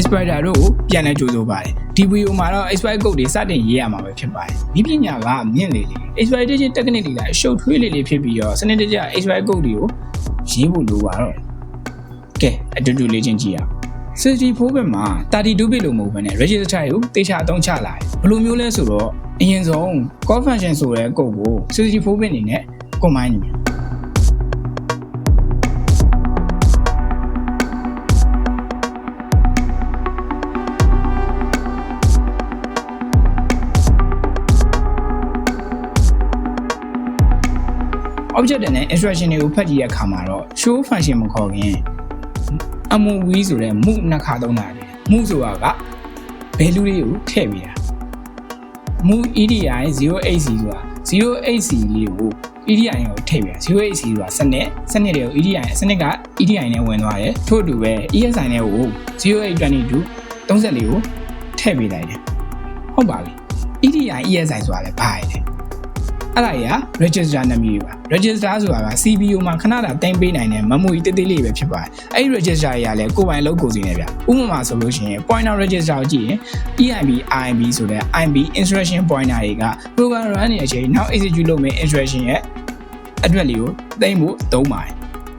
exploiter တို့ကိုပြန်လဲကြိုးစိုးပါတယ်ဒီ video မှာတော့ exploit code တွေစတင်ရေးရမှာပဲဖြစ်ပါတယ်ဒီပညာကမြင့်လေလေ exploitation technique တွေကရှုပ်ထွေးလေလေဖြစ်ပြီးတော့စနစ်တကျ exploit code တွေကိုရေးဖို့လိုပါတော့ကဲအတူတူလေ့ကျင့်ကြည့်အောင်64 bit မှာ32 bit လို့မဟုတ်ဘဲနဲ့ register ကိုတေချာအသုံးချလာတယ်ဘယ်လိုမျိုးလဲဆိုတော့အရင်ဆုံး call function ဆိုတဲ့ code ကို64 bit အနေနဲ့ combine လုပ်မယ်object နဲ့ instruction တွေကိုဖတ်ကြည့်ရတဲ့အခါမှာတော့ show function မခေါ်ခင် move ဆိုတဲ့ move နှစ်ခါသုံးတာလေ move ဆိုတာက value တွေကိုထည့်ပေးတာ move edi 080ဆိုတာ 080 လေးကို edi ကိုထည့်ပေးတာ 080ဆိုတာစနစ်တွေကို edi စနစ်က edi နဲ့ဝင်သွားတယ်ထို့အတူပဲ esi နဲ့ကို 0822 34ကိုထည့်ပေးလိုက်တယ်ဟုတ်ပါပြီ edi esi ဆိုတာလည်းဘာလဲအဲ့ဒါကြီးက register နာမည်ပါ register ဆိုတာက CPU မှာခဏတာတင်ပေးနိုင်တဲ့ memory တိတိလေးပဲဖြစ်ပါတယ်အဲ့ဒီ register တွေကလည်းကိုယ်ပိုင်လုပ်ကိုယ်စီနေဗျဥပမာဆိုလို့ရှိရင် pointer register ကိုကြည့်ရင် EIB IB ဆိုတဲ့ IB instruction pointer တွေက program run နေတဲ့အချိန်နောက် execute လုပ်မယ့် instruction ရဲ့အတွက်လေးကိုသိမ်းဖို့သုံးပါတယ်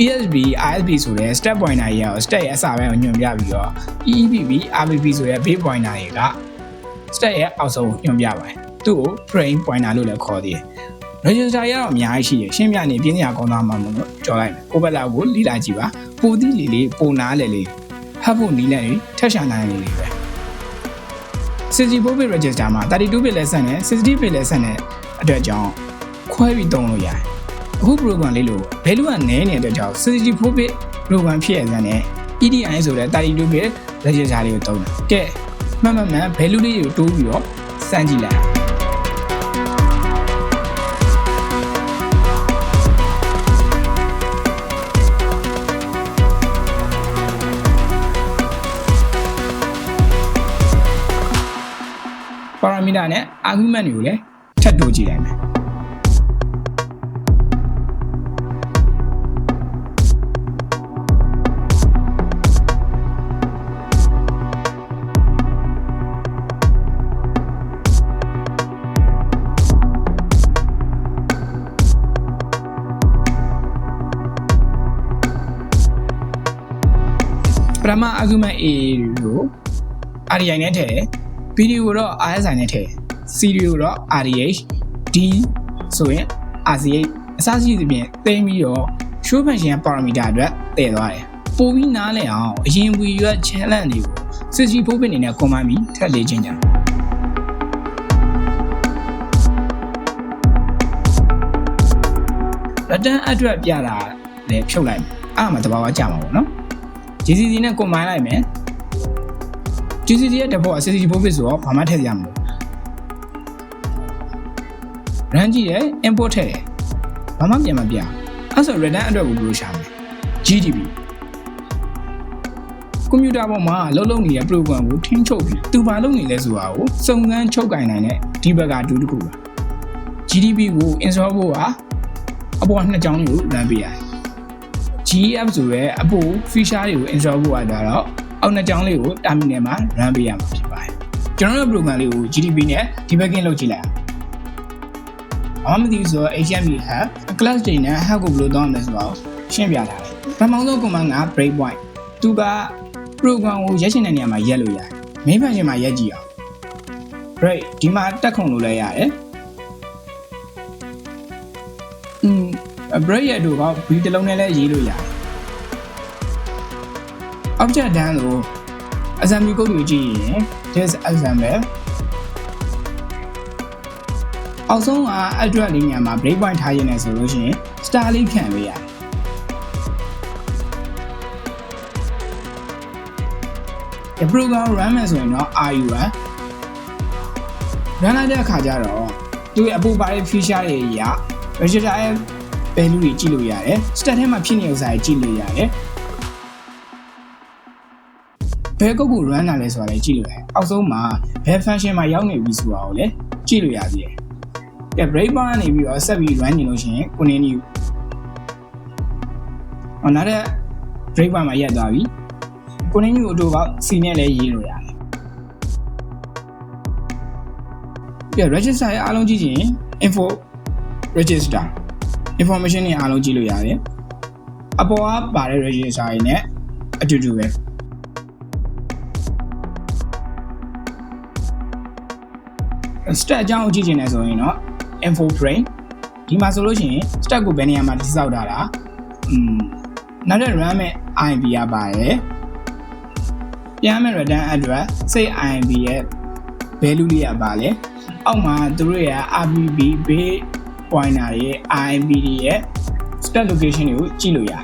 ESB ISB ဆိုတဲ့ step pointer တွေရော step ရဲ့အစပိုင်းကိုညွှန်ပြပြီးတော့ EEPB RPP ဆိုတဲ့ base pointer တွေက step ရဲ့အောက်ဆုံးကိုညွှန်ပြပါတယ်သူ့ကို frame pointer လို့လည်းခေါ်သေးတယ် register ရတော့အများကြီးရှိတယ်ရှင်းပြနေပြင်းစရာကောင်းသွားမှာမလို့ကြော်လိုက်မယ်ကိုယ့်ဘက်လောက်ကိုလေ့လာကြည့်ပါပိုသီးလေးပိုနားလေလေးဖတ်ဖို့နီးလန့်နေထက်ရှာနိုင်လေးပဲ64 bit register မှာ32 bit လက်ဆက်နဲ့60 bit လက်ဆက်နဲ့အတွက်ကြောင့်ခွဲပြီးသုံးလို့ရတယ်အခု program လေးလို့ value ကနည်းနေတဲ့အတွက်ကြောင့်64 bit program ဖြစ်ရတဲ့နဲ့ EDI ဆိုတဲ့32 bit register လေးကိုသုံးတယ်ကဲမှန် value လေးကိုတိုးပြီးတော့စမ်းကြည့်လိုက်parameter နဲ့ argument တွေကိုလည်းထပ်တိုးကြည့်လိုက်မယ်ပထမ argument A ကို RDI နဲ့ထည့်video ကိုတော့ RSI နဲ့ထည့် CD ကိုတော့ RDH D ဆိုရင် RCH အစရှိသဖြင့်သိမ်းပြီးတော့ show function parameter အတွက်တည်သွားတယ်ပိုပြီးနားလည်အောင်အရင်ဝီရွက် challenge တွေကို64 bit အနေနဲ့ command ပြီးထပ်လေ့ကျင့်ကြreturn အတွက်ပြတာလည်းဖြုတ်လိုက်မယ်အဲ့မှာတဘာဝကြာမှာပေါ့နော် GCC နဲ့ combine လိုက်မယ်GCC ရဲ့ default 64 bit ဆိုတော့ဘာမှထည့်ရမှာမဟုတ် run ကြည့်တယ် import ထည့်တယ်ဘာမှပြန်မပြအဲ့ဆို return အတွက်ကိုဘယ်လိုရှာမလဲ GDB ကွန်ပျူတာပေါ်မှာလုံးနေတဲ့ program ကိုထိန်းချုပ်ပြီးသူဘာလုပ်နေလဲဆိုတာကိုစုံစမ်းချုပ်ကင်နိုင်တဲ့ debugger tool တစ်ခုပါ GDB ကို install ဖို့ကအပေါ်နှစ်ကြောင်းလေးကို run ပေးရတယ် GEF ဆိုရဲအပေါ် feature တွေကို install ဖို့ကတော့အောက်နှစ်ကြောင်းလေးကို terminal မှာ run ပေးရမှာဖြစ်ပါတယ်ကျွန်တော်တို့ program လေးကို GDB နဲ့ debugging လုပ်ကြည့်လိုက်အောင်ဘာမှမသိဘူးဆိုတော့ HTML hub class တွေနဲ့ hub ကိုဘယ်လိုသုံးရမလဲဆိုတော့ရှင်းပြထားတယ်ပထမဆုံး command က breakpoint သူက program ကိုရက်ချင်တဲ့နေရာမှာရက်လို့ရတယ် main function မှာရက်ကြည့်အောင် break ဒီမှာတက်ခုံလို့လည်းရတယ်break ရဲ့တို့က b တစ်လုံးနဲ့လည်းရေးလို့ရတယ် object done လို့ assembly code ကိုကြည့်ရင် this example အောက်ဆုံးက address လေးနေရာမှာ break point ထားရနေဆိုလို့ရှိရင် star လေးခံပေးရတယ် program run မယ်ဆိုရင်တော့ RU run လိုက်တဲ့အခါကျတော့သူ့ရဲ့အပူပါတဲ့ feature တွေရ register ရဲ့ value တွေကြည့်လို့ရတယ် stat ထဲမှာဖြစ်နေဥစ္စာတွေကြည့်လို့ရတယ်ဘယ်ကုတ်ကို run လာလဲဆိုတာလည်းကြည့်လို့ရတယ်အောက်ဆုံးမှာဘယ် function မှာရောက်နေပြီဆိုတာကိုလည်းကြည့်လို့ရသေးတယ်ကဲ break point ကနေပြီးတော့ဆက်ပြီး run နေလို့ရှိရင် continue နောက်တဲ့ break point မှာရပ်သွားပြီ ကိုနေမျိုးတို့ကစီနဲ့လည်းရေးလို့ရတယ်ပြ register ရဲ့အားလုံးကြည့်ရင် info register information တွေအားလုံးကြည့်လို့ရတယ်အပေါ်ကပါတဲ့ register တွေနဲ့အတူတူပဲstat အကြောင်းကိုကြည့်ချင်တယ်ဆိုရင်တော့ info frame ဒီမှာဆိုလို့ရှိရင် stat ကိုဘယ်နေရာမှာတိစောက်ထားတာနောက်တဲ့ run မဲ့ INV ရပါတယ်ပြန်မဲ့ return address စိတ် INV ရဲ့ value လေးရပါလေအောက်မှာသူတို့ရဲ့ RBB base pointer ရဲ့ INV ရဲ့ stat location တွေကိုကြည့်လို့ရ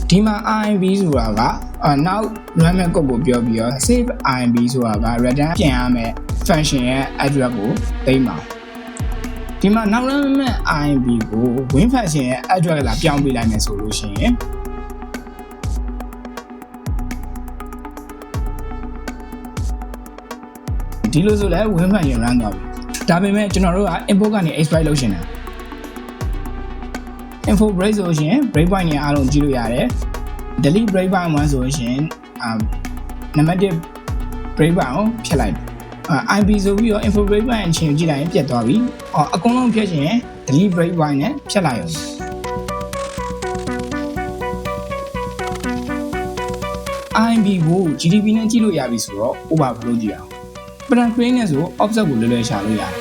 ဒီမှာ INV ဆိုတာကနောက် run မဲ့ code ကိုပြောပြီးတော့ save INV ဆိုတာက return ပြန်ရမယ် function ရဲ့ address ကိုသိမ်းပါဒီမှာနောက် run မဲ့ INV ကို win function ရဲ့ address လာပြောင်းပေးလိုက်မယ်ဆိုလို့ရှိရင်ဒီလိုဆိုလဲ win function run တော့ပြီဒါပေမဲ့ကျွန်တော်တို့က import ကနေ exploit လုပ်ရှင်တယ် info break ဆိုရင် break point တွေအားလုံးကြည့်လို့ရတယ် delete break point 1ဆိုရင်နံပါတ်1 break point ကိုဖျက်လိုက်တယ်IB ဆိုပြီးတော့ info break point အချင်းကြည့်လိုက်ရင်ပြတ်သွားပြီအကုန်လုံးဖျက်ချင်ရင် delete break point နဲ့ဖျက်လိုက်အောင်IB ကို GDP နဲ့ကြည့်လို့ရပြီဆိုတော့ over ဘယ်လိုကြည့်အောင် pattern crane နဲ့ဆို offset ကိုလွယ်လွယ်ရှာလို့ရတယ်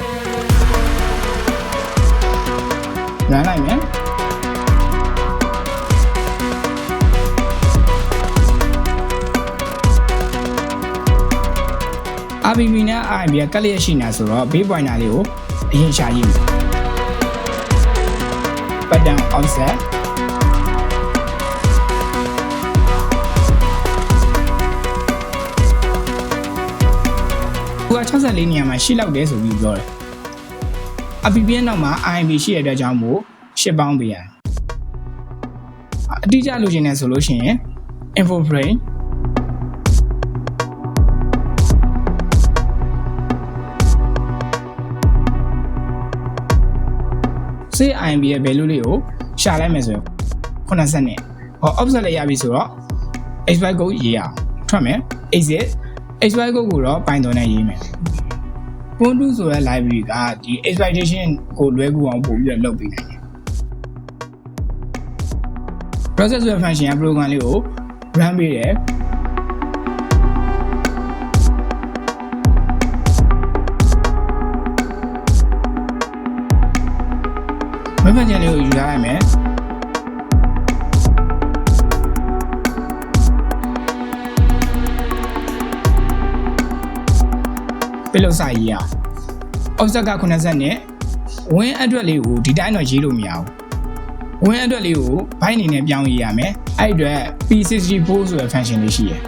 run လိုက်မယ်RBB နဲ့ IB ကလျက်ရှိနေဆိုတော့ base pointer လေးကိုအရင်ရှာကြည့်မယ် pattern offset သူက64နေရာမှာရှိလောက်တယ်ဆိုပြီးပြောတယ် RBB ရဲ့နောက်မှာ IB ရှိရတဲ့အတွက်ကြောင့်မို့8ပေါင်းပေးရတယ်အတိအကျလိုချင်တယ်ဆိုလို့ရှိရင် info frame say INV ရဲ့ value လေးကိုရှာလိုက်မယ်ဆိုရင်80နဲ့offset လေးရပြီဆိုတော့ exploit code ရေးရအောင်ထွက်မယ် exit exploit code ကိုတော့ Python နဲ့ရေးမယ် Ubuntu ဆိုတဲ့ library ကဒီ exploitation ကိုလွယ်ကူအောင်ပို့ပြီးတော့လုပ်ပေးနိုင်တယ် process ဆိုတဲ့ function က program လေးကို run ပေးတယ်ဝက်ဖန်ချန်လေးကိုယူထားလိုက်မယ်ပြလို့စာရေးအောင် offset က80နဲ့ win address လေးကိုဒီတိုင်းတော့ရေးလို့မရဘူး win address လေးကို byte အနေနဲ့ပြောင်းရေးရမယ်အဲ့အတွက် p64 ဆိုတဲ့ function လေးရှိရယ်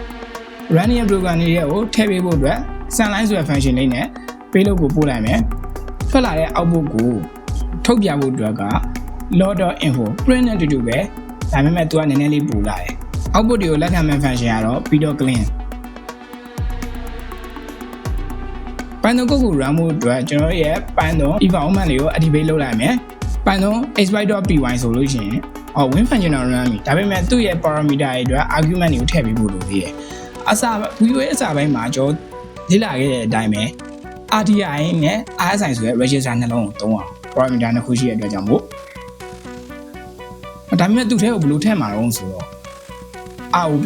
run ရဲ့ program လေးကိုထည့်ပေးဖို့အတွက် sunline ဆိုတဲ့ function လေးနဲ့ payload ကိုပို့လိုက်မယ်ထွက်လာတဲ့ output ကိုထုတ်ပြဖို့အတွက်က log.info print နဲ့တူတူပဲဒါပေမဲ့သူကနည်းနည်းလေးပိုလာတယ် output တွေကိုလက်ခံမဲ့ function ကတော့ p.clean Python code ကို run ဖို့အတွက်ကျွန်တော်ရဲ့ Python environment လေးကို activate လုပ်လိုက်မယ် Python exploit.py ဆိုလို့ရှိရင်win function တော့ run ပြီဒါပေမဲ့သူ့ရဲ့ parameter တွေအတွက် argument တွေကိုထည့်ပေးဖို့လိုသေးတယ်အစ VOA အစပိုင်းမှာကျွန်တော်လေ့လာခဲ့တဲ့အတိုင်းပဲ RDI နဲ့ RSI ဆိုတဲ့ register နှလုံးကိုသုံးအောင် parameter နှစ်ခုရှိတဲ့အတွက်ကြောင့်မို့ဒါပေမဲ့သူ့ထဲကိုဘယ်လိုထည့်မှာတော့ဆိုတော့ ROP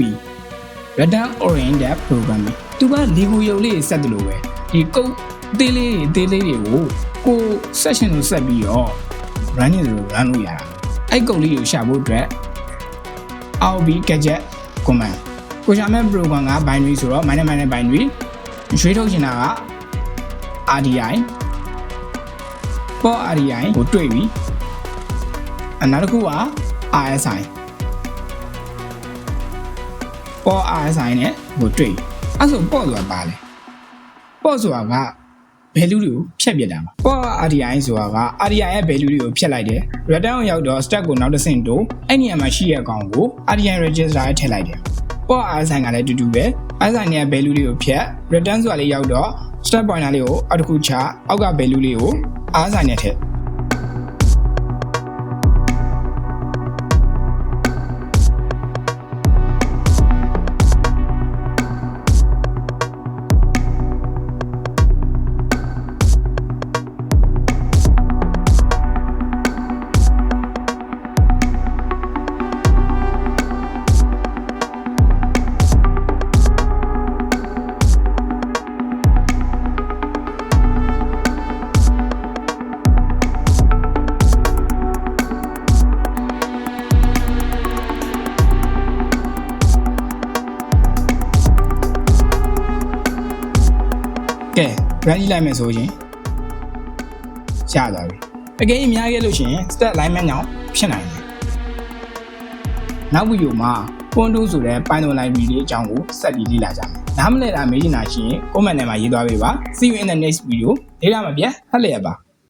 return oriented programming သူက Lego ရုပ်လေးဆက်တယ်လို့ပဲဒီကုတ်သေးလေးတွေကိုကို session ကိုဆက်ပြီးတော့ run နေလို့ run လို့ရတာအဲ့ကုတ်လေးကိုရှာဖို့အတွက် ROP gadget command ကိုရှာမဲ့ program က binary ဆိုတော့ minus binary ရွှေထုတ်ချင်တာက RDI ပေါ် RDI ကိုတွေ့ပြီနောက်တစ်ခုက RSI ပေါ် RSI နဲ့ကိုတွေ့အဲ့ဆိုပေါ်ဆိုတာပါလေပေါ်ဆိုတာက value တွေကိုဖြတ်ပြတာပါပေါ် RDI ဆိုတာက RDI ရဲ့ value တွေကိုဖြတ်လိုက်တယ် return ကိုရောက်တော့ stack ကိုနောက်တစ်ဆင့်တိုးအဲ့နေရာမှာရှိတဲ့အကောင်ကို RDI register နဲ့ထည့်လိုက်တယ်ပေါ် RSI ကလည်းတူတူပဲ RSI နဲ့ value တွေကိုဖြတ် return ဆိုတာလေးရောက်တော့ stack pointer လေးကိုအောက်တစ်ခုချအောက်က value လေးကို RSI နဲ့ထည့် run ကြည့်လိုက်မယ်ဆိုရင်ရသွားပြီအကယ်၍များခဲ့လို့ရှိရင် step alignment ကြောင့်ဖြစ်နိုင်တယ်နောက်ဗီဒီယိုမှာ Ubuntu ဆိုတဲ့ Python library လေးအကြောင်းကိုဆက်ပြီးလေ့လာကြမယ်နားမလည်တာမေးချင်တာရှိရင် comment ထဲမှာရေးသွားပေးပါ see you in the next video ဒေတာမပြတ်ဟတ်လျက်ပါ